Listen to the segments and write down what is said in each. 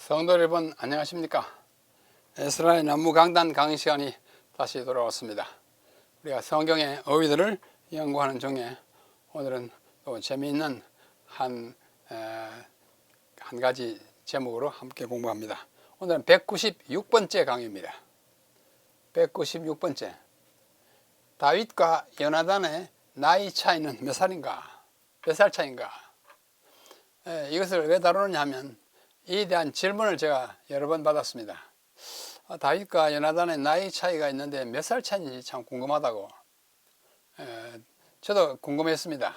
성도 여러분 안녕하십니까? 에스라의 나무 강단 강의 시간이 다시 돌아왔습니다. 우리가 성경의 어휘들을 연구하는 중에 오늘은 또 재미있는 한 가지 제목으로 함께 공부합니다. 오늘은 196번째 강의입니다. 196번째. 다윗과 요나단의 나이 차이는 몇 살인가? 몇 살 차인가? 이것을 왜 다루느냐 하면 이에 대한 질문을 제가 여러 번 받았습니다. 다윗과 요나단의 나이 차이가 있는데 몇 살 차이인지 참 궁금하다고. 저도 궁금했습니다.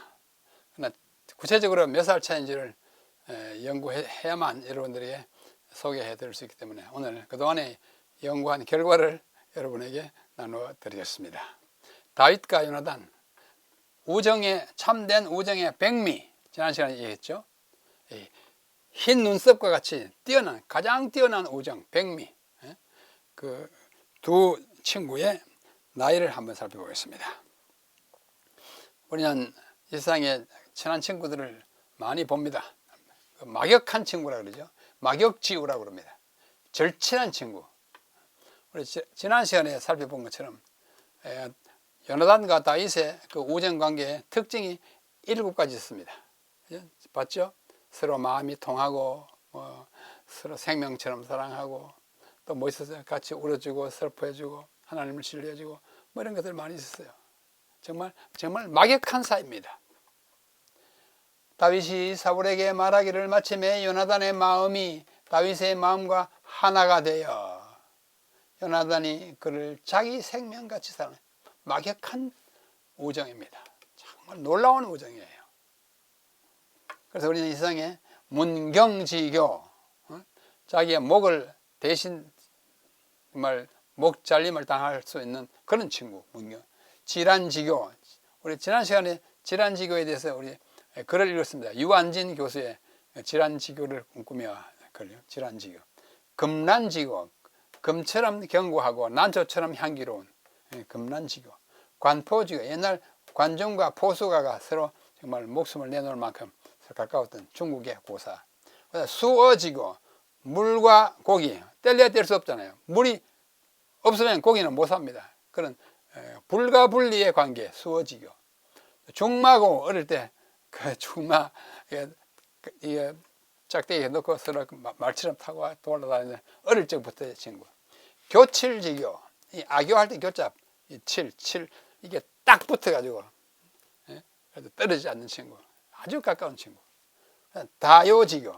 그러나 구체적으로 몇 살 차이인지를 연구해야만 여러분들에게 소개해 드릴 수 있기 때문에 오늘 그동안에 연구한 결과를 여러분에게 나누어 드리겠습니다. 다윗과 요나단, 참된 우정의 백미, 지난 시간에 얘기했죠. 흰 눈썹과 같이 가장 뛰어난 우정, 백미, 그 두 친구의 나이를 한번 살펴보겠습니다. 우리는 이 세상에 친한 친구들을 많이 봅니다. 막역한 친구라 그러죠. 막역지우라고 그럽니다. 절친한 친구. 우리 지난 시간에 살펴본 것처럼 요나단과 다윗의 그 우정 관계의 특징이 7가지 있습니다. 봤죠? 서로 마음이 통하고 서로 생명처럼 사랑하고 또 뭐 있었어요? 같이 울어주고 슬퍼해주고 하나님을 신뢰해주고 뭐 이런 것들 많이 있었어요. 정말 막역한 사이입니다. 다윗이 사울에게 말하기를 마침에 요나단의 마음이 다윗의 마음과 하나가 되어 요나단이 그를 자기 생명같이 사랑해요. 막역한 우정입니다. 정말 놀라운 우정이에요. 그래서 우리는 이 세상에 문경지교, 자기의 목을 대신 정말 목 잘림을 당할 수 있는 그런 친구, 문경. 질환지교, 우리 지난 시간에 질환지교에 대해서 우리 글을 읽었습니다. 유한진 교수의 질환지교를 꿈꾸며 글요. 질환지교. 금란지교, 금처럼 견고하고 난초처럼 향기로운 금란지교. 관포지교, 옛날 관종과 포수가가 서로 정말 목숨을 내놓을 만큼 가까웠던 중국의 고사. 수어지고, 물과 고기, 뗄래야 뗄 수 없잖아요. 물이 없으면 고기는 못 삽니다. 그런 불과 분리의 관계, 수어지교. 중마고, 어릴 때 그 중마 짝대기에 넣고 서로 말처럼 타고 돌아다니는 어릴 적부터의 친구. 교칠지교, 이 악교할 때 교잡, 칠 이게 딱 붙어가지고 떨어지지 않는 친구. 아주 가까운 친구. 다요지교.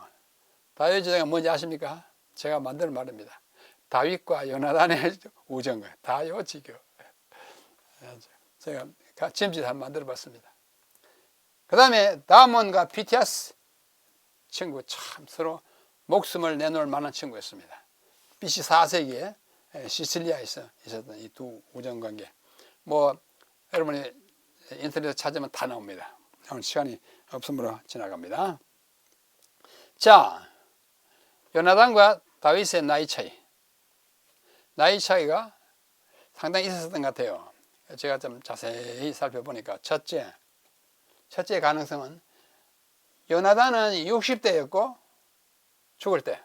다요지교가 뭔지 아십니까? 제가 만든 말입니다. 다윗과 요나단의 우정과 다요지교. 제가 짐짓 한번 만들어 봤습니다. 그 다음에 다몬과 피티아스 친구, 참 서로 목숨을 내놓을 만한 친구였습니다. BC 4세기에 시칠리아에서 있었던 이 두 우정관계. 여러분이 인터넷에 찾으면 다 나옵니다. 오늘 시간이 없으므로 지나갑니다. 자, 요나단과 다윗의 나이 차이가 상당히 있었던 것 같아요. 제가 좀 자세히 살펴보니까 첫째 가능성은 요나단은 60대였고 죽을 때,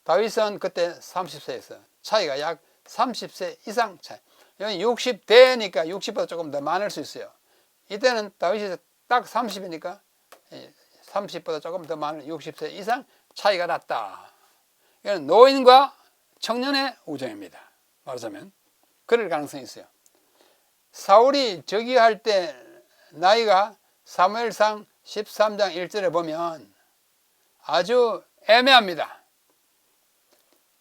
다윗은 그때 30세였어요. 차이가 약 30세 이상 차이. 60대니까 60보다 조금 더 많을 수 있어요. 이때는 다윗이 딱 30이니까 30보다 조금 더 많은 60세 이상 차이가 났다. 이건 노인과 청년의 우정입니다. 말하자면 그럴 가능성이 있어요. 사울이 즉위할 때 나이가 사무엘상 13장 1절에 보면 아주 애매합니다.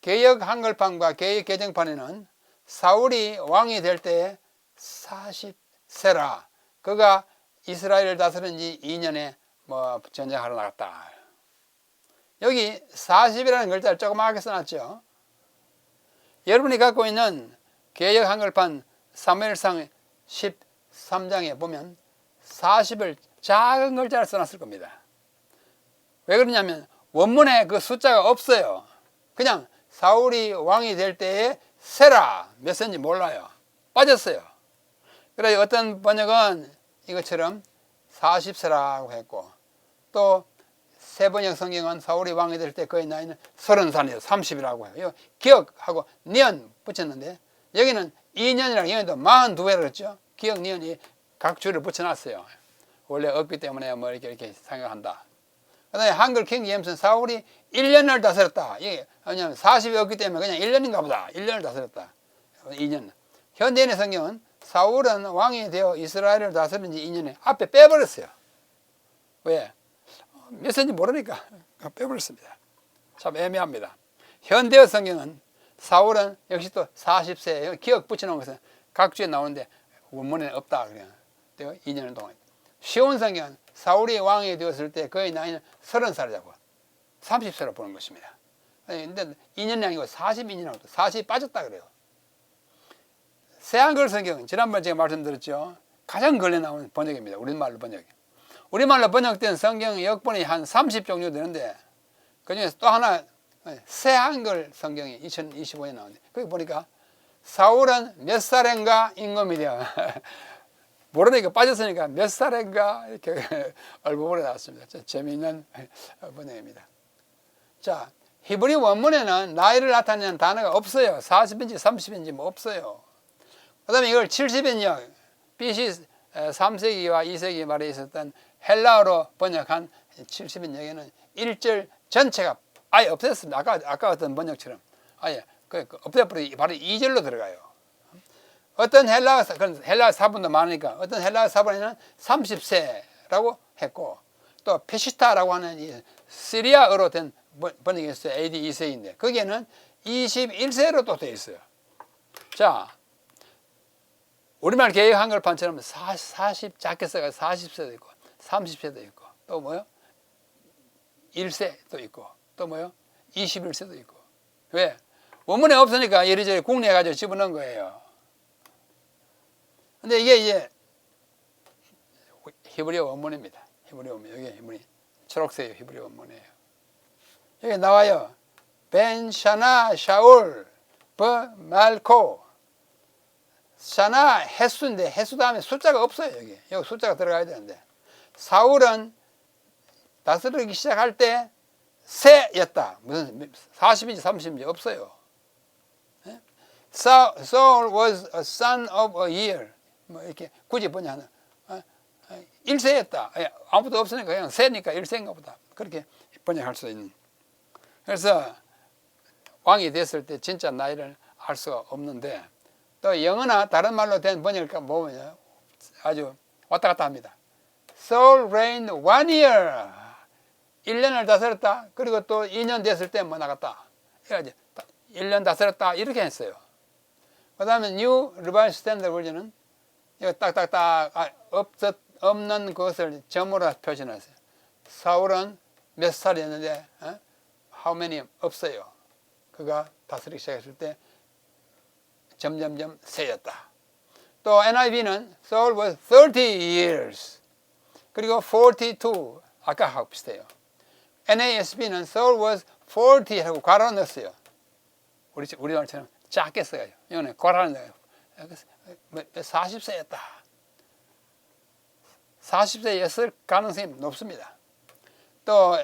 개역 한글판과 개역 개정판에는 사울이 왕이 될 때에 40세라. 그가 이스라엘을 다스린 지 2년에 전쟁하러 나갔다. 여기 40이라는 글자를 조그맣게 써놨죠. 여러분이 갖고 있는 개역 한글판 사무엘상 13장에 보면 40을 작은 글자를 써놨을 겁니다. 왜 그러냐면 원문에 그 숫자가 없어요. 그냥 사울이 왕이 될 때에 세라, 몇 세인지 몰라요. 빠졌어요. 그래서 어떤 번역은 이것처럼 40세라고 했고, 또 세 번역 성경은 사울이 왕이 될 때 그의 나이는 30살이에요. 30이라고 해요. 이거 기억하고 년 붙였는데 여기는 2년이라고 여기도 42배를 했죠. 기억, 니은이 각 줄을 붙여놨어요. 원래 없기 때문에 뭐 이렇게 생각한다. 그 다음에 한글 킹 제임스는 사울이 1년을 다스렸다. 이게 왜냐하면 40이 없기 때문에 그냥 1년인가 보다. 1년을 다스렸다. 2년. 현대인의 성경은 사울은 왕이 되어 이스라엘을 다스린 지 2년에 앞에 빼버렸어요. 왜? 몇 세인지 모르니까 빼버렸습니다. 참 애매합니다. 현대의 성경은 사울은 역시 또 40세, 기억 붙여놓은 것은 각주에 나오는데 원문에는 없다. 그래요. 2년 동안. 쉬운 성경은 사울이 왕이 되었을 때 그의 나이는 30살이라고 30세로 보는 것입니다. 근데 2년이 아니고 42년이라고 40이 빠졌다 그래요. 새한글 성경은 지난번에 제가 말씀드렸죠. 가장 걸려 나오는 번역입니다. 우리말로 번역. 우리말로 번역된 성경 역본이 한 30종류 되는데 그중에서 또 하나 새한글 성경이 2025년에 나오는데 거기 보니까 사울은 몇 살인가 임금이되어 모르니까 빠졌으니까 몇 살인가 이렇게 얼굴에 나왔습니다. 재미있는 번역입니다. 자, 히브리 원문에는 나이를 나타내는 단어가 없어요. 40인지 30인지 뭐 없어요. 그 다음에 이걸 70인역 BC 3세기와 2세기 말에 있었던 헬라어로 번역한 70인역에는 1절 전체가 아예 없앴습니다. 아까 어떤 번역처럼 아예 없애버리고 바로 2절로 들어가요. 어떤 헬라어 사본도 많으니까 어떤 헬라어 사본에는 30세라고 했고 또 페시타라고 하는 이 시리아어로 된 번역이 있어요. AD 2세기인데 거기에는 21세로 또 되어 있어요. 자, 우리말 개역 한글판처럼 40 작게 써가 40세도 있고 30세도 있고 또 뭐요? 1세도 있고 또 뭐요? 21세도 있고. 왜? 원문에 없으니까 이리저리 국내가지고 집어넣은 거예요. 근데 이게 이제 히브리어 원문입니다. 히브리어 원문. 여기 히브리 초록색 히브리어 원문이에요. 여기 나와요. 벤 샤나 샤울 버 말코. 샤나 횟수인데 횟수 다음에 숫자가 없어요. 여기 숫자가 들어가야 되는데 사울은 다스리기 시작할 때 세였다. 무슨 40인지 30인지 없어요. Saul was a son of a year. 뭐 이렇게 굳이 번역하는 1세였다. 아무도 없으니까 그냥 세니까 1세인가 보다. 그렇게 번역할 수 있는. 그래서 왕이 됐을 때 진짜 나이를 알 수가 없는데 또 영어나 다른 말로 된 번역을 보면 아주 왔다 갔다 합니다. Saul reigned 1 year. 1년을 다스렸다. 그리고 또 2년 됐을 때 뭐 나갔다. 그래가지고 1년 다스렸다. 이렇게 했어요. 그 다음에 New Revised Standard Version은 이거 딱딱딱 없는 것을 점으로 표시했어요. 사울은 몇 살이었는데 how many 없어요. 그가 다스리기 시작했을 때 점점점 세였다. 또 NIV는 Saul was 30 years. 그리고 42 아까하고 비슷해요. NASB는 Saul was 40 하고 괄호 넣었어요. 우리말처럼 작게 써요. 이거는 괄호 넣어요. 40세였다. 40세였을 가능성이 높습니다. 또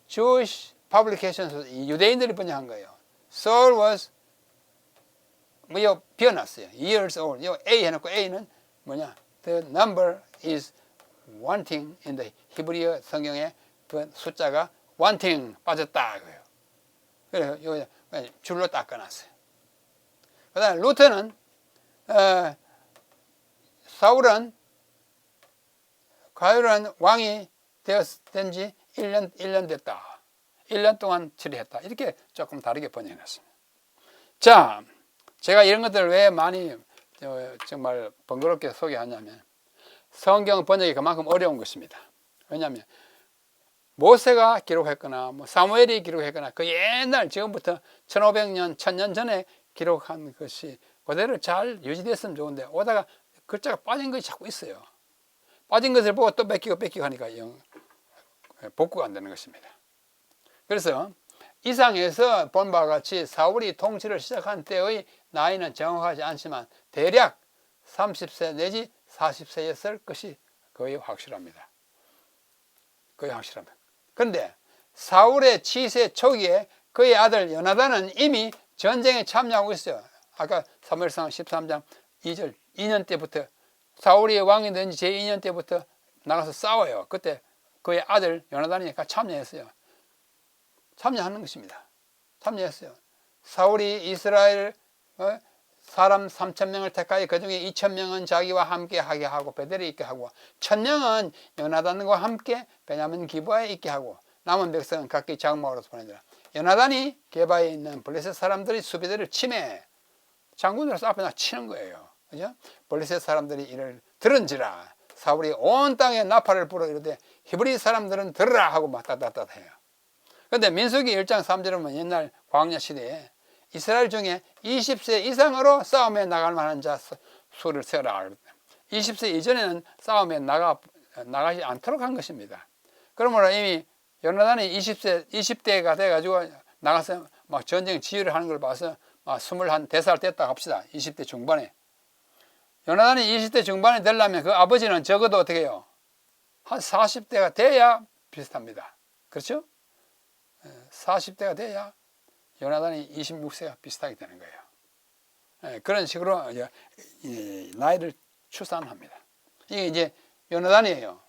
Jewish Publications 유대인들이 번역한 거예요. Saul was 뭐 비워놨어요. years old. 요 A 해놓고 A는 뭐냐? The number is wanting in the 히브리어 성경에 그 숫자가 wanting 빠졌다 그래요. 그래서 요 줄로 닦아놨어요. 그다음에 루터는 사울은 과연 왕이 된 지 1년 됐다. 1년 동안 치리했다. 이렇게 조금 다르게 번역했습니다. 자, 제가 이런 것들을 왜 많이 정말 번거롭게 소개하냐면 성경 번역이 그만큼 어려운 것입니다. 왜냐하면 모세가 기록했거나 뭐 사무엘이 기록했거나 그 옛날 지금부터 1500년, 1000년 전에 기록한 것이 그대로 잘 유지됐으면 좋은데 오다가 글자가 빠진 것이 자꾸 있어요. 빠진 것을 보고 또 뺏기고 하니까 복구가 안 되는 것입니다. 그래서 이상에서 본 바와 같이 사울이 통치를 시작한 때의 나이는 정확하지 않지만 대략 30세 내지 40세였을 것이 거의 확실합니다. 거의 확실합니다. 그런데 사울의 치세 초기에 그의 아들 요나단은 이미 전쟁에 참여하고 있어요. 아까 사무엘상 13장 2절 2년 때부터 사울이 왕이 된 제 2년 때부터 나가서 싸워요. 그때 그의 아들 요나단이 참여했어요. 참여하는 것입니다. 참여했어요. 사울이 이스라엘 사람 3,000명을 택하여 그중에 2,000명은 자기와 함께 하게 하고 베델에 있게 하고 1,000명은 요나단과 함께 베냐민 기브아에 있게 하고 남은 백성은 각기 장막으로 보내더라. 요나단이 게바에 있는 블레셋 사람들이 수비대를 침해 장군으로서 앞에 나 치는 거예요. 그죠? 블레셋 사람들이 이를 들은지라 사울이 온 땅에 나팔을 불어 이르되 히브리 사람들은 들으라 하고 막 따따따해요. 그런데 민수기 1장 3절에 보면 옛날 광야 시대에 이스라엘 중에 20세 이상으로 싸움에 나갈 만한 자 수를 세라. 20세 이전에는 싸움에 나가지 않도록 한 것입니다. 그러므로 이미 요나단이 20대가 돼가지고 나가서 막 전쟁 지휘를 하는 걸 봐서 막 24살 됐다 합시다. 20대 중반에. 요나단이 20대 중반에 되려면 그 아버지는 적어도 어떻게 해요? 한 40대가 돼야 비슷합니다. 그렇죠? 40대가 돼야 요나단이 26세가 비슷하게 되는 거예요. 그런 식으로 나이를 추산합니다. 이게 이제 요나단이에요.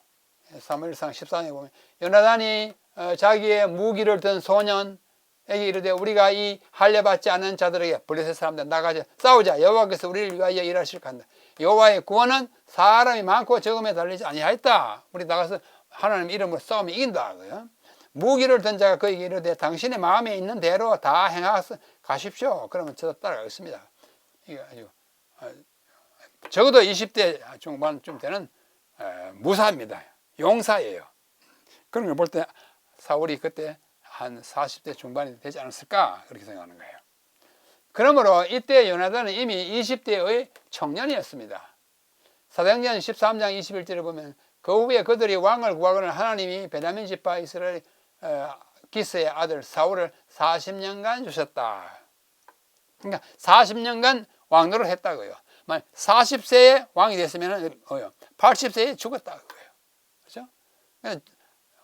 사무엘상 14장에 보면 요나단이 자기의 무기를 든 소년에게 이르되 우리가 이 할례받지 않은 자들에게 블레셋 사람들 나가자 싸우자 여호와께서 우리를 위하여 일하실 한다. 여호와의 구원은 사람이 많고 적음에 달리지 아니하였다. 우리 나가서 하나님 이름으로 싸우면 이긴다. 무기를 든 자가 그에게 이르되 당신의 마음에 있는 대로 다 행하서 가십시오. 그러면 저도 따라가겠습니다. 이게 아주 적어도 20대 중반쯤 되는 무사입니다. 용사예요. 그런 걸 볼 때 사울이 그때 한 40대 중반이 되지 않았을까 그렇게 생각하는 거예요. 그러므로 이때 요나단은 이미 20대의 청년이었습니다. 사도행전 13장 21절에 보면 그 후에 그들이 왕을 구하거늘 하나님이 베냐민 지파 이스라엘 기스의 아들 사울을 40년간 주셨다. 그러니까 40년간 왕노를 했다고요. 40세에 왕이 됐으면 80세에 죽었다 그거예요. 그렇죠?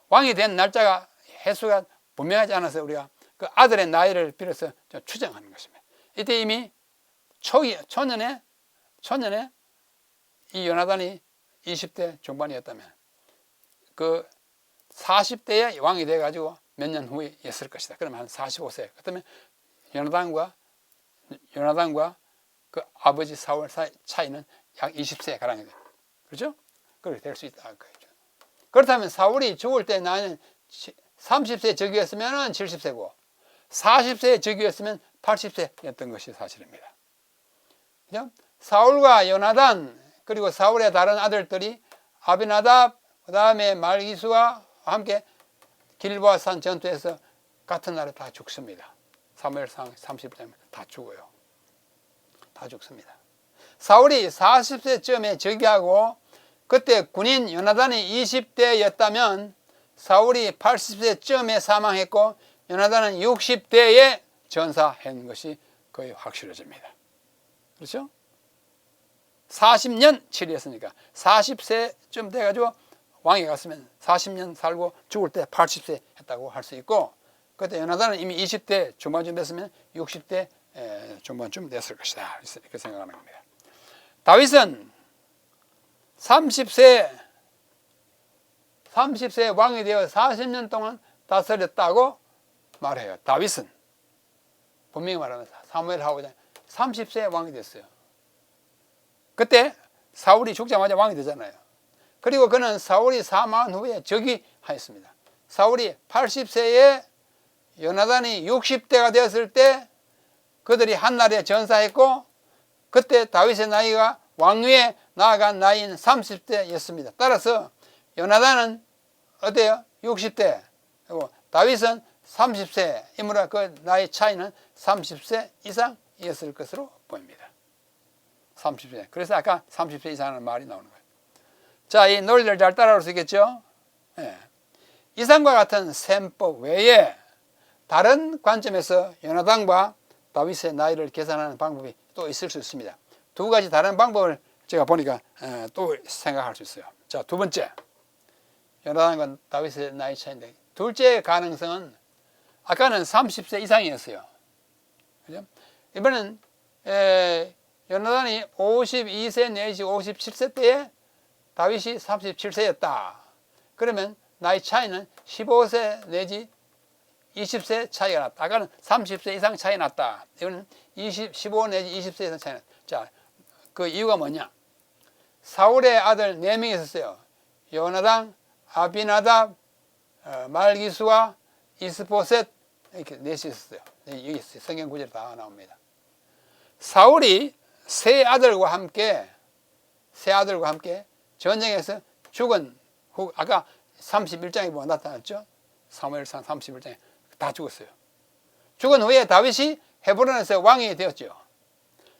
왕이 된 날짜가 해수가 분명하지 않아서 우리가 그 아들의 나이를 빌어서 추정하는 것입니다. 이때 이미 초년에 이 요나단이 20대 중반이었다면 그 40대에 왕이 돼가지고 몇 년 후에 있을 것이다. 그러면 한 45세. 그렇다면 요나단과 그 아버지 사울 사이 차이는 약 20세 가량이 돼요. 그렇죠? 그렇게 될 수 있다. 그렇다면 사울이 죽을 때 나는 30세 적이었으면 70세고 40세에 적이었으면 80세였던 것이 사실입니다. 그죠? 사울과 요나단 그리고 사울의 다른 아들들이 아비나답 그 다음에 말기수와 함께 길보아 산 전투에서 같은 날에 다 죽습니다. 사무엘상 30장에 다 죽어요. 다 죽습니다. 사울이 40세쯤에 즉위하고 그때 군인 요나단이 20대였다면 사울이 80세쯤에 사망했고 요나단은 60대에 전사한 것이 거의 확실해집니다. 그렇죠? 40년 치리했으니까 40세쯤 돼가지고 왕이 갔으면 40년 살고 죽을 때 80세 했다고 할 수 있고 그때 요나단은 이미 20대 중반쯤 됐으면 60대 중반쯤 됐을 것이다 이렇게 생각하는 겁니다. 다윗은 30세 왕이 되어 40년 동안 다스렸다고 말해요. 다윗은 분명히 말하면서 사무엘하고 30세 왕이 됐어요. 그때 사울이 죽자마자 왕이 되잖아요. 그리고 그는 사울이 사망한 후에 즉위하였습니다. 사울이 80세에 요나단이 60대가 되었을 때 그들이 한날에 전사했고 그때 다윗의 나이가 왕위에 나아간 나이는 30대였습니다. 따라서 요나단은 어때요? 60대 그리고 다윗은 30세이므로 그 나이 차이는 30세 이상이었을 것으로 보입니다. 30세. 그래서 아까 30세 이상이라는 말이 나오는 거예요. 자, 이 논리를 잘 따라올 수 있겠죠? 네. 이상과 같은 셈법 외에 다른 관점에서 요나단과 다윗의 나이를 계산하는 방법이 또 있을 수 있습니다. 두 가지 다른 방법을 제가 보니까 또 생각할 수 있어요. 자, 두 번째. 요나단과 다윗의 나이 차이인데 둘째 가능성은 아까는 30세 이상이었어요. 그죠? 이번엔 요나단이 52세 내지 57세 때에 다윗이 37세였다. 그러면 나이 차이는 15세 내지 20세 차이가 났다. 아까는 30세 이상 차이 났다. 이거는 15 내지 20세 이상 차이 났다. 자, 그 이유가 뭐냐? 사울의 아들 4명이 있었어요. 요나단, 아비나답, 말기수와 이스보셋, 이렇게 넷이 있었어요. 여기 있어요. 성경 구절에 다 나옵니다. 사울이 세 아들과 함께 전쟁에서 죽은 후, 아까 31장에 보면 나타났죠? 사무엘상 31장에 다 죽었어요. 죽은 후에 다윗이 헤브론에서 왕이 되었죠.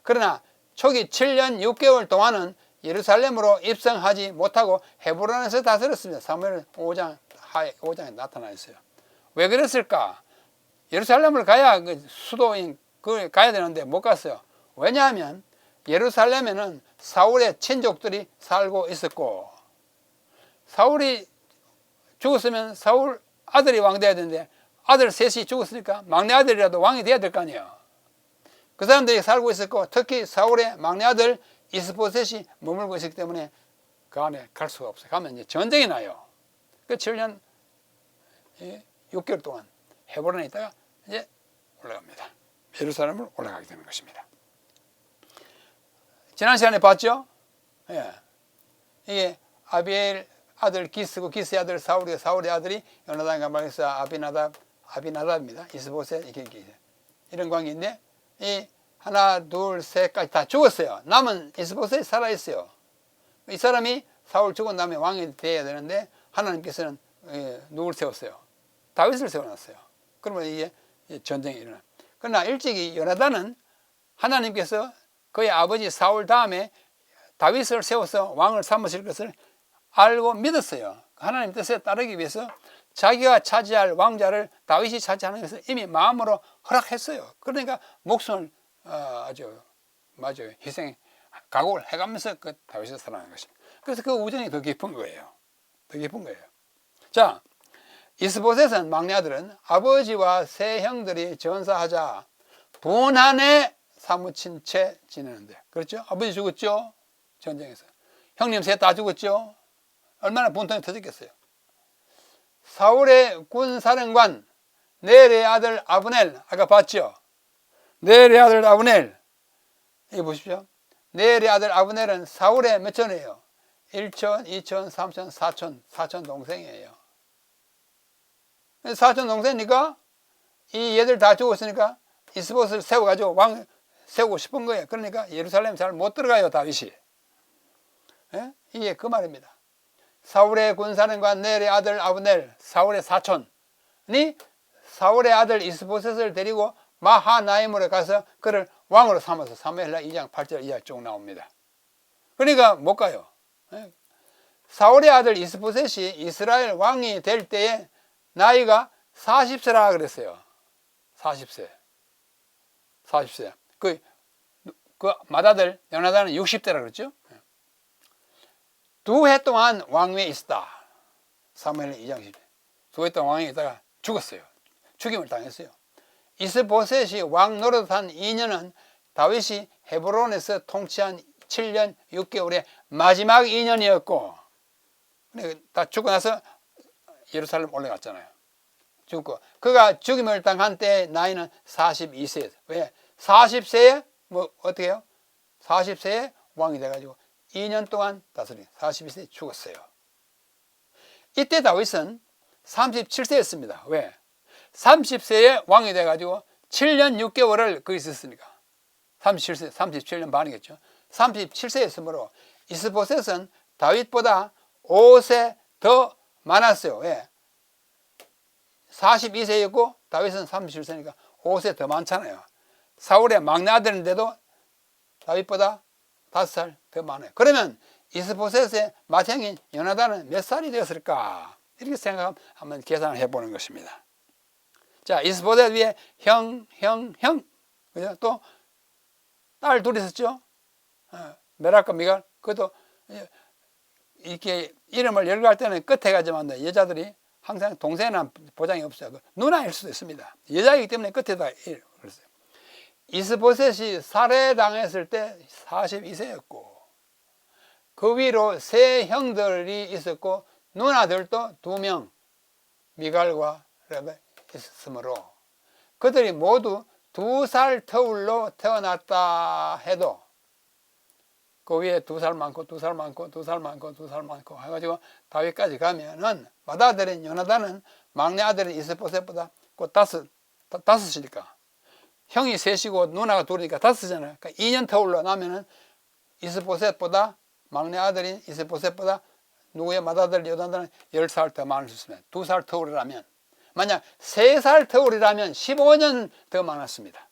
그러나 초기 7년 6개월 동안은 예루살렘으로 입성하지 못하고 헤브론에서 다스렸습니다. 사무엘 5장에 나타나 있어요. 왜 그랬을까? 예루살렘을 가야 수도인 그걸 가야 되는데 못 갔어요. 왜냐하면 예루살렘에는 사울의 친족들이 살고 있었고, 사울이 죽었으면 사울 아들이 왕 돼야 되는데 아들 셋이 죽었으니까 막내 아들이라도 왕이 돼야 될 거 아니에요. 그 사람들이 살고 있었고, 특히 사울의 막내 아들 이스보셋이 머물고 있었기 때문에 그 안에 갈 수가 없어요. 가면 이제 전쟁이 나요. 그 7년 6개월 동안 헤브론에 있다가 이제 올라갑니다. 예루살렘을 올라가게 되는 것입니다. 지난 시간에 봤죠? 예. 이게 아비엘 아들 기스고 기스의 아들 사울이, 사울의 아들이 요나단과 말기수 아비나답입니다. 이스보셋 이렇게 이런 관계인데, 이 하나 둘 셋까지 다 죽었어요. 남은 이스보셋이 살아 있어요. 이 사람이 사울 죽은 다음에 왕이 되어야 되는데 하나님께서는 누굴 세웠어요? 다윗을 세워놨어요. 그러면 이게 전쟁이 일어나. 그러나 일찍이 요나단은 하나님께서 그의 아버지 사울 다음에 다윗을 세워서 왕을 삼으실 것을 알고 믿었어요. 하나님 뜻에 따르기 위해서 자기가 차지할 왕자를 다윗이 차지하는 것을 이미 마음으로 허락했어요. 그러니까 목숨을 아주 희생 각오를 해가면서 그 다윗을 사랑하는 것입니다. 그래서 그 우정이 더 깊은 거예요. 더 깊은 거예요. 자, 이스보셋은 막내 아들은 아버지와 세 형들이 전사하자 분한에 사무친 채 지내는데, 그렇죠? 아버지 죽었죠? 전쟁에서. 형님 셋 다 죽었죠? 얼마나 분통이 터졌겠어요. 사울의 군사령관 넬의 아들 아브넬, 아까 봤죠? 넬의 아들 아브넬, 여기 보십시오. 넬의 아들 아브넬은 사울의 몇 촌이에요? 1촌, 2촌, 3촌, 4촌 동생이에요. 사촌 동생이니까 이 얘들 다 죽었으니까 이스보셋을 세워가지고 왕 세우고 싶은 거예요. 그러니까 예루살렘 잘 못 들어가요, 다윗이. 예? 이게 그 말입니다. 사울의 군사령관 넬의 아들 아브넬, 사울의 사촌이 사울의 아들 이스보셋을 데리고 마하나임으로 가서 그를 왕으로 삼아서 사무엘하 2장 8절 이하 쭉 나옵니다. 그러니까 못 가요. 예? 사울의 아들 이스보셋이 이스라엘 왕이 될 때에 나이가 40세라 그랬어요. 40세. 그 맏아들 요나단은 60대라 그랬죠. 2해 동안 왕위에 있었다. 사무엘 2장 10절. 2해 동안 왕위에 있다가 죽었어요. 죽임을 당했어요. 이스보셋이 왕 노릇한 2년은 다윗이 헤브론에서 통치한 7년 6개월의 마지막 2년이었고, 다 죽고 나서 예루살렘 올라갔잖아요. 죽고, 그가 죽임을 당한 때 나이는 42세였어요. 왜? 40세에 어떻게 해요? 40세에 왕이 돼가지고 2년 동안 다스린 42세에 죽었어요. 이때 다윗은 37세였습니다. 왜? 30세에 왕이 돼가지고 7년 6개월을 거기 있었으니까. 37세, 37년 반이겠죠. 37세였으므로 이스보셋은 다윗보다 5세 더 많았어요. 왜? 42세였고 다윗은 37세니까 5세 더 많잖아요. 사울의 막내 아들인데도 다윗보다 5살 더 많아요. 그러면 이스보셋의 맏형인 요나단은 몇 살이 되었을까? 이렇게 생각하면 한번 계산을 해보는 것입니다. 자, 이스보셋 위에 형. 그죠? 또 딸 둘이 있었죠? 메락과 미갈. 그것도 이렇게 이름을 열거할 때는 끝에 가지만 여자들이 항상 동생은 보장이 없어요. 누나일 수도 있습니다. 여자이기 때문에 끝에다 그랬어요. 이스보셋이 살해당했을 때 42세였고 그 위로 세 형들이 있었고 누나들도 2명 미갈과 레베 있었으므로 그들이 모두 2살 터울로 태어났다 해도 그 위에 2살 많고 2살 많고 2살 많고 2살 많고 해가지고 다윗까지 가면은 맏아들인 요나단은 막내 아들인 이스보셋보다 곧 다섯이니까 형이 셋이고 누나가 둘이니까 5잖아요. 그러니까 2년 터울로 나면은 이스보셋보다 막내 아들인 이스보셋보다 누구의 맏아들 요나단은 10살 더 많을 수 있습니다. 2살 터울이라면 만약 3살 터울이라면 15년 더 많았습니다.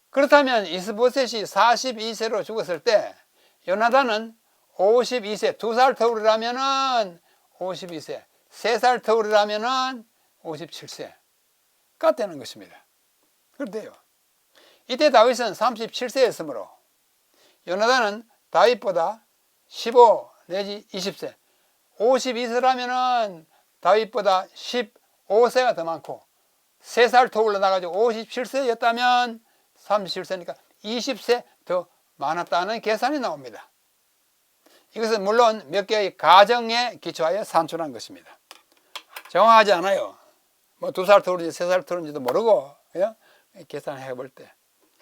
그렇다면 이스보셋이 42세로 죽었을 때 요나단은 52세, 2살 터울이라면은 52세, 3살 터울이라면은 57세가 되는 것입니다. 그런데요, 이때 다윗은 37세였으므로 요나단은 다윗보다 15 내지 20세, 52세라면은 다윗보다 15세가 더 많고 3살 더 올라나가지고 57세였다면 37세니까 20세 더 많았다는 계산이 나옵니다. 이것은 물론 몇 개의 가정에 기초하여 산출한 것입니다. 정확하지 않아요. 뭐 2살 터울인지 3살 터울인지도 모르고 그냥 계산해 볼 때,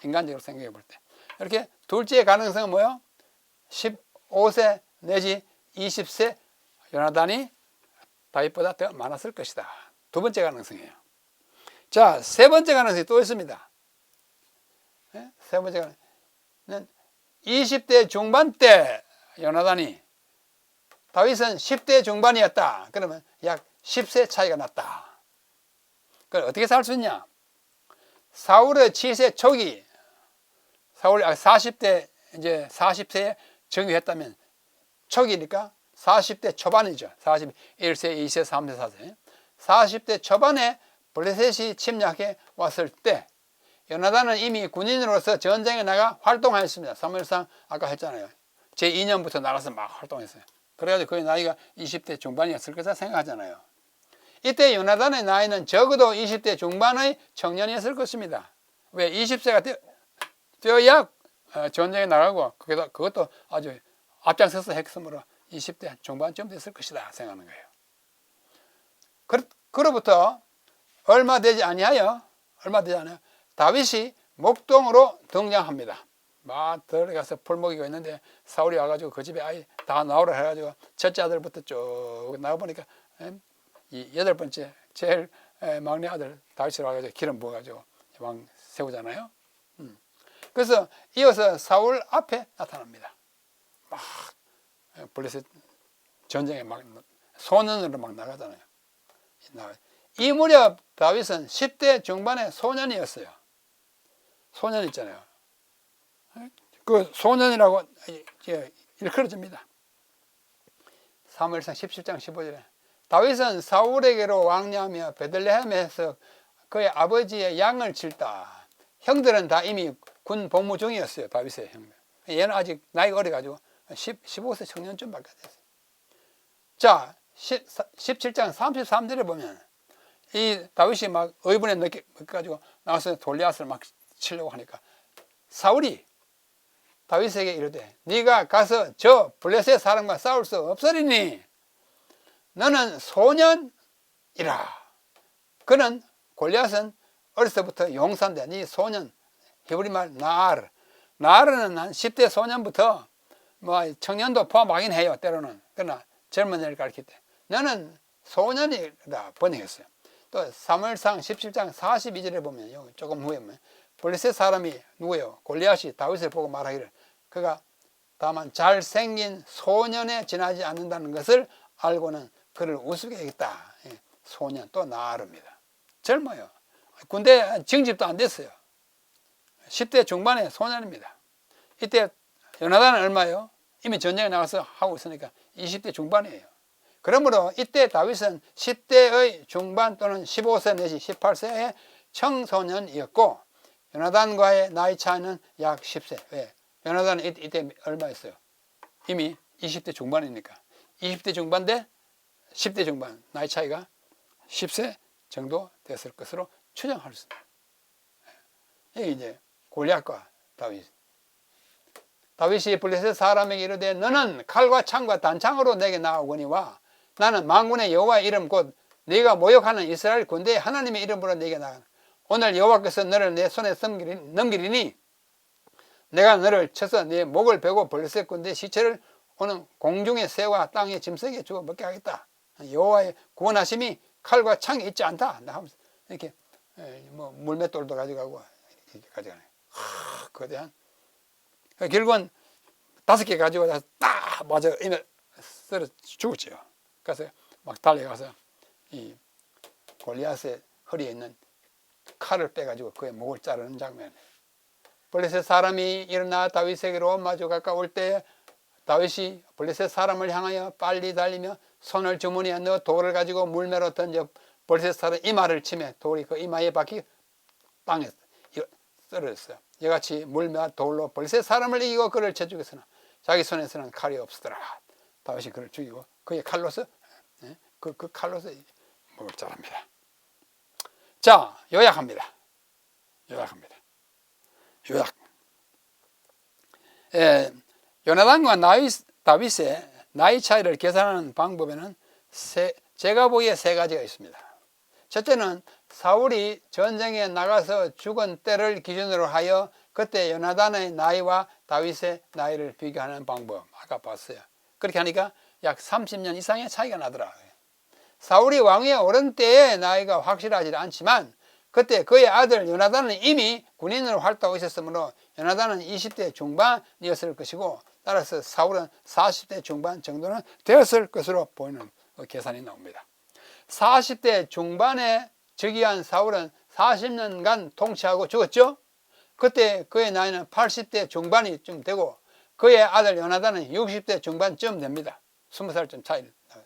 인간적으로 생각해 볼 때 이렇게 둘째의 가능성은 뭐요? 15세 내지 20세 요나단이 다윗보다 더 많았을 것이다. 두 번째 가능성이에요. 자, 세 번째 가능성이 또 있습니다. 세 번째 가능성은 20대 중반 때 요나단이 다윗은 10대 중반이었다. 그러면 약 10세 차이가 났다. 그걸 어떻게 살 수 있냐? 사울의 치세 초기, 사울이 40대 이제 40세에 정유했다면 초기니까 40대 초반이죠. 41세, 2세, 3세, 4세. 40대 초반에 블레셋이 침략해 왔을 때 요나단은 이미 군인으로서 전쟁에 나가 활동하였습니다. 사무엘상 아까 했잖아요. 제2년부터 나가서 막 활동했어요. 그래가지고 거의 나이가 20대 중반이었을 거라 생각하잖아요. 이때 요나단의 나이는 적어도 20대 중반의 청년이었을 것입니다. 왜? 20세가 되어야 전쟁에 나가고 그것도 아주 앞장서서 했으므로 20대 중반쯤 됐을 것이다 생각하는 거예요. 그로부터 얼마 되지 않아요. 다윗이 목동으로 등장합니다. 막 들어가서 풀먹이고 있는데 사울이 와가지고 그 집에 아이 다 나오라 해가지고 첫째 아들부터 쭉 나와보니까 이 8번째 제일 막내 아들 다윗이 와가지고 기름 부어가지고 왕 세우잖아요. 그래서 이어서 사울 앞에 나타납니다. 막 블레셋 전쟁에 막 소년으로 막 나가잖아요. 이 무렵 다윗은 10대 중반의 소년이었어요. 소년 있잖아요. 그 소년이라고 일컬어집니다. 사무엘상 17장 15절에 다윗은 사울에게로 왕래하며 베들레헴에서 그의 아버지의 양을 칠다. 형들은 다 이미 군 복무 중이었어요. 다윗의 형들. 얘는 아직 나이가 어려가지고 15세 청년쯤밖에 안 됐어요. 자, 17장 33절에 보면 이 다윗이 막 의분에 넣어가지고 나와서 골리앗을 막 치려고 하니까 사울이 다윗에게 이르되 네가 가서 저 블레셋 사람과 싸울 수 없으리니 너는 소년이라. 그는 골리앗은 어려서부터 용사인데 네 소년, 히브리말 나르는 한 10대 소년부터 뭐 청년도 포함하긴 해요. 때로는. 그러나 젊은 애를 가르칠 때 너는 소년이라 번역했어요. 또 사무엘상 17장 42절에 보면 조금 후에 보면 블레셋 사람이 누구예요? 골리앗이 다윗을 보고 말하기를 그가 다만 잘생긴 소년에 지나지 않는다는 것을 알고는 그를 우습게 여겼다. 소년 또 나르입니다. 젊어요. 군대 징집도 안 됐어요. 10대 중반의 소년입니다. 이때 요나단은 얼마예요? 이미 전쟁에 나가서 하고 있으니까 20대 중반이에요. 그러므로 이때 다윗은 10대의 중반 또는 15세 내지 18세의 청소년이었고 요나단과의 나이 차이는 약 10세. 왜? 요나단은 이때 얼마였어요? 이미 20대 중반이니까. 20대 중반 대 10대 중반, 나이 차이가 10세 정도 됐을 것으로 추정할 수 있습니다. 이게 이제 골리앗과 다윗. 다윗이 블레셋 사람에게 이르되 너는 칼과 창과 단창으로 내게 나오거니와 나는 만군의 여호와의 이름 곧 네가 모욕하는 이스라엘 군대의 하나님의 이름으로 네게 나가노라. 오늘 여호와께서 너를 내 손에 넘기리니 내가 너를 쳐서 네 목을 베고 블레셋 군대의 시체를 오는 공중의 새와 땅의 짐승에게 주어 먹게 하겠다. 여호와의 구원하심이 칼과 창에 있지 않다. 이렇게 뭐 물맷돌도 가져가고 이렇게 가져가네. 거대한. 결국은 5개 가지고 딱 맞아 이미 썰어 죽었죠. 그래서 막 달려가서 이 골리앗의 허리에 있는 칼을 빼가지고 그의 목을 자르는 장면. 블레셋 사람이 일어나 다윗에게로 마주 가까울 때 다윗이 블레셋 사람을 향하여 빨리 달리며 손을 주머니에 넣어 돌을 가지고 물매로 던져 블레셋 사람 이마를 치매 돌이 그 이마에 박히 땅에 쓰러졌어요. 이같이 물매와 돌로 블레셋 사람을 이기고 그를 쳐 죽였으나 자기 손에서는 칼이 없으더라. 다윗이 그를 죽이고 그의 칼로서 그 칼로서 목을 자릅니다. 자, 요약합니다. 요약. 요나단과 다윗의 나이 차이를 계산하는 방법에는 제가 보기에 3가지가 있습니다. 첫째는 사울이 전쟁에 나가서 죽은 때를 기준으로 하여 그때 요나단의 나이와 다윗의 나이를 비교하는 방법. 아까 봤어요. 그렇게 하니까 약 30년 이상의 차이가 나더라. 사울이 왕위에 오른 때의 나이가 확실하지 않지만 그때 그의 아들 요나단은 이미 군인으로 활동하고 있었으므로 요나단은 20대 중반이었을 것이고 따라서 사울은 40대 중반 정도는 되었을 것으로 보이는 계산이 나옵니다. 40대 중반에 즉위한 사울은 40년간 통치하고 죽었죠. 그때 그의 나이는 80대 중반이쯤 되고 그의 아들 요나단은 60대 중반쯤 됩니다. 20살쯤 차이 나요.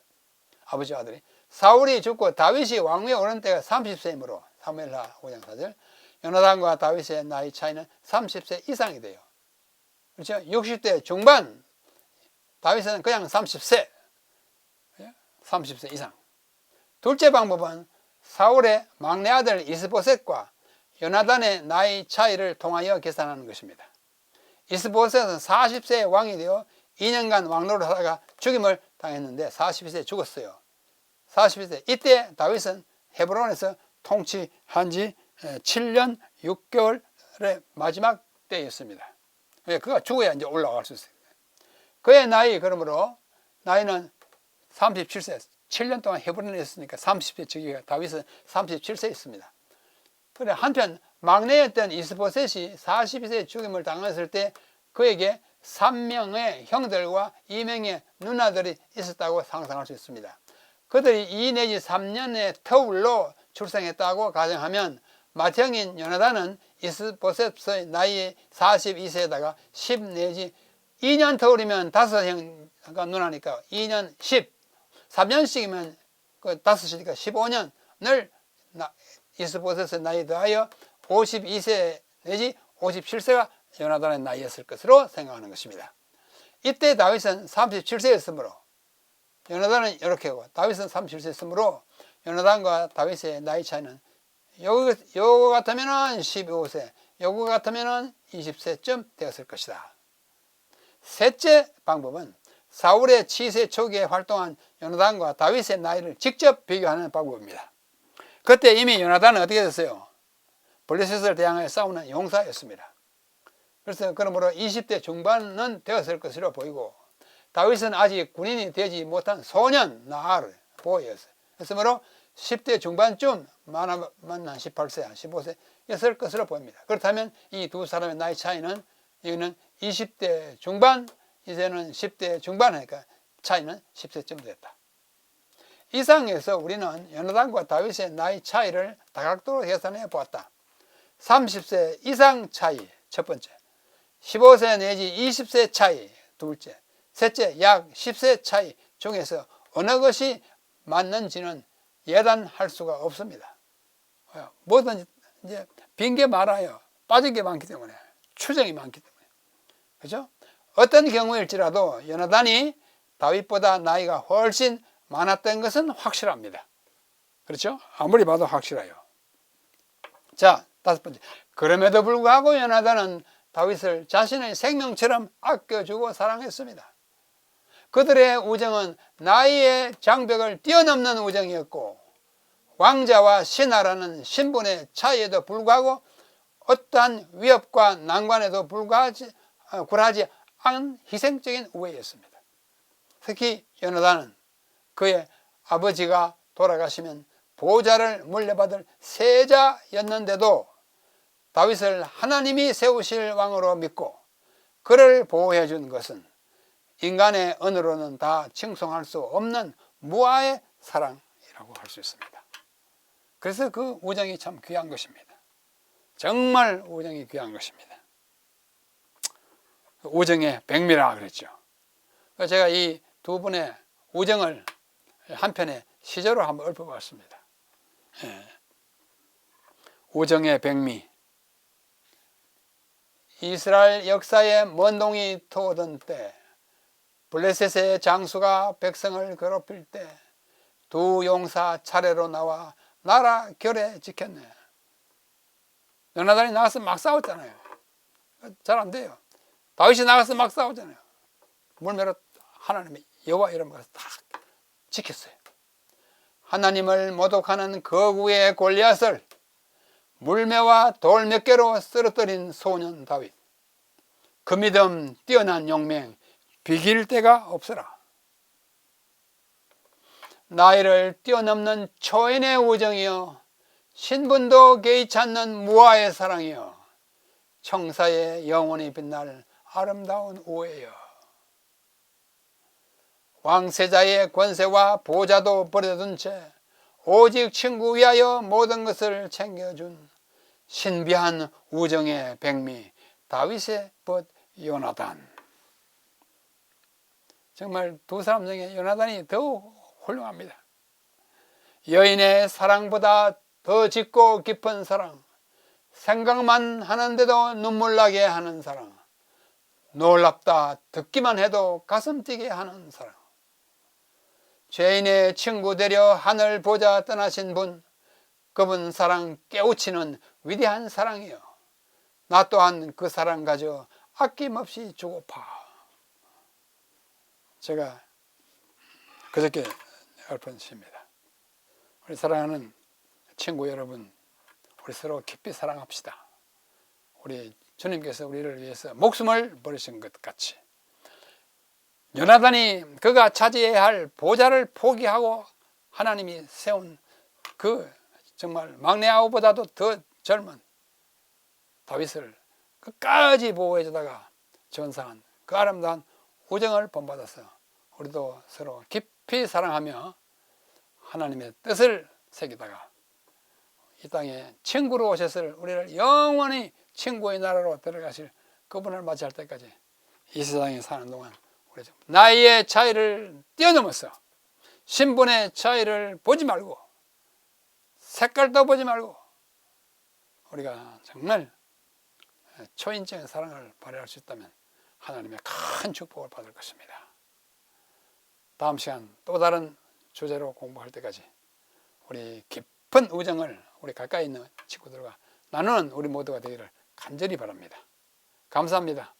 아버지 아들이. 사울이 죽고 다윗이 왕위에 오른 때가 30세이므로 사무엘하 5장 4절 요나단과 다윗의 나이 차이는 30세 이상이 돼요. 그렇죠? 60대 중반, 다윗은 그냥 30세 이상. 둘째 방법은 사울의 막내 아들 이스보셋과 요나단의 나이 차이를 통하여 계산하는 것입니다. 이스보셋은 40세의 왕이 되어 2년간 왕노를 하다가 죽임을 당했는데 42세에 죽었어요. 42세. 이때 다윗은 헤브론에서 통치한 지 7년 6개월의 마지막 때였습니다. 그가 죽어야 이제 올라갈 수 있어요. 그의 나이, 그러므로 나이는 37세. 7년 동안 헤브론에 있으니까 30세 즉위가 다윗은 37세였습니다. 그래 한편 막내였던 이스보셋이 42세에 죽임을 당했을 때 그에게 3명의 형들과 2명의 누나들이 있었다고 상상할 수 있습니다. 그들이 2 내지 3년의 터울로 출생했다고 가정하면 맏형인 요나단은 이스보셋의 나이 42세에다가 10 내지 2년 터울이면 5형과 누나니까 2년 10, 3년씩이면 그 5이니까 15년을 이스보셋의 나이에 더하여 52세 내지 57세가 요나단의 나이였을 것으로 생각하는 것입니다. 이때 다윗은 37세였으므로 요나단은 이렇게 하고 다윗은 37세였으므로 요나단과 다윗의 나이 차이는 요거 같으면 15세, 요거 같으면 20세쯤 되었을 것이다. 셋째 방법은 사울의 치세 초기에 활동한 요나단과 다윗의 나이를 직접 비교하는 방법입니다. 그때 이미 요나단은 어떻게 됐어요? 블레셋을 대항하여 싸우는 용사였습니다. 그래서 그러므로 20대 중반은 되었을 것으로 보이고 다윗은 아직 군인이 되지 못한 소년 나을 보였어요. 그러므로 10대 중반쯤 많으면 18세, 15세였을 것으로 보입니다. 그렇다면 이 두 사람의 나이 차이는 여기는 20대 중반, 이제는 10대 중반이니까 차이는 10세쯤 됐다. 이상에서 우리는 요나단과 다윗의 나이 차이를 다각도로 계산해 보았다. 30세 이상 차이 첫 번째, 15세 내지 20세 차이 둘째, 셋째 약 10세 차이 중에서 어느 것이 맞는지는 예단할 수가 없습니다. 뭐든지 이제 빈 게 많아요. 빠진 게 많기 때문에, 추정이 많기 때문에. 그죠? 어떤 경우일지라도 요나단이 다윗보다 나이가 훨씬 많았던 것은 확실합니다. 그렇죠? 아무리 봐도 확실해요. 자, 다섯 번째. 그럼에도 불구하고 요나단은 다윗을 자신의 생명처럼 아껴주고 사랑했습니다. 그들의 우정은 나이의 장벽을 뛰어넘는 우정이었고 왕자와 신하라는 신분의 차이에도 불구하고 어떠한 위협과 난관에도 굴하지 않은 희생적인 우애였습니다. 특히 요나단은 그의 아버지가 돌아가시면 보좌를 물려받을 세자였는데도 다윗을 하나님이 세우실 왕으로 믿고 그를 보호해 준 것은 인간의 언어로는 다 칭송할 수 없는 무아의 사랑이라고 할 수 있습니다. 그래서 그 우정이 참 귀한 것입니다. 정말 우정이 귀한 것입니다. 우정의 백미라 그랬죠. 제가 이 두 분의 우정을 한 편의 시조로 한번 읊어봤습니다. 우정의 백미. 이스라엘 역사에 먼동이 터오던 때 블레셋의 장수가 백성을 괴롭힐 때 두 용사 차례로 나와 나라 결에 지켰네. 요나단이 나가서 막 싸웠잖아요. 잘 안 돼요. 다윗이 나가서 막 싸웠잖아요. 물매로 하나님의 여호와 이름 가서 다 지켰어요. 하나님을 모독하는 거구의 골리앗을 물매와 돌 몇 개로 쓰러뜨린 소년 다윗. 그 믿음 뛰어난 용맹 비길 데가 없어라. 나이를 뛰어넘는 초인의 우정이여 신분도 개의치 않는 무아의 사랑이여 청사의 영원히 빛날 아름다운 우애여 왕세자의 권세와 보좌도 버려둔 채 오직 친구 위하여 모든 것을 챙겨준 신비한 우정의 백미 다윗의 벗 요나단. 정말 두 사람 중에 요나단이 더욱 훌륭합니다. 여인의 사랑보다 더 짙고 깊은 사랑, 생각만 하는데도 눈물 나게 하는 사랑, 놀랍다 듣기만 해도 가슴 뛰게 하는 사랑. 죄인의 친구 되려 하늘 보자 떠나신 분, 그분 사랑 깨우치는 위대한 사랑이요 나 또한 그 사랑 가져 아낌없이 주고파. 제가 그저께 읊은 시입니다. 우리 사랑하는 친구 여러분, 우리 서로 깊이 사랑합시다. 우리 주님께서 우리를 위해서 목숨을 버리신 것 같이 요나단이 그가 차지해야 할 보좌를 포기하고 하나님이 세운 그 정말 막내 아우보다도 더 젊은 다윗을 끝까지 보호해 주다가 전사한 그 아름다운 우정을 본받아서 우리도 서로 깊이 사랑하며 하나님의 뜻을 새기다가 이 땅에 친구로 오셨을 우리를 영원히 친구의 나라로 데려가실 그분을 맞이할 때까지 이 세상에 사는 동안 우리 나이의 차이를 뛰어넘어서 신분의 차이를 보지 말고 색깔도 보지 말고 우리가 정말 초인적인 사랑을 발휘할 수 있다면 하나님의 큰 축복을 받을 것입니다. 다음 시간 또 다른 주제로 공부할 때까지 우리 깊은 우정을 우리 가까이 있는 친구들과 나누는 우리 모두가 되기를 간절히 바랍니다. 감사합니다.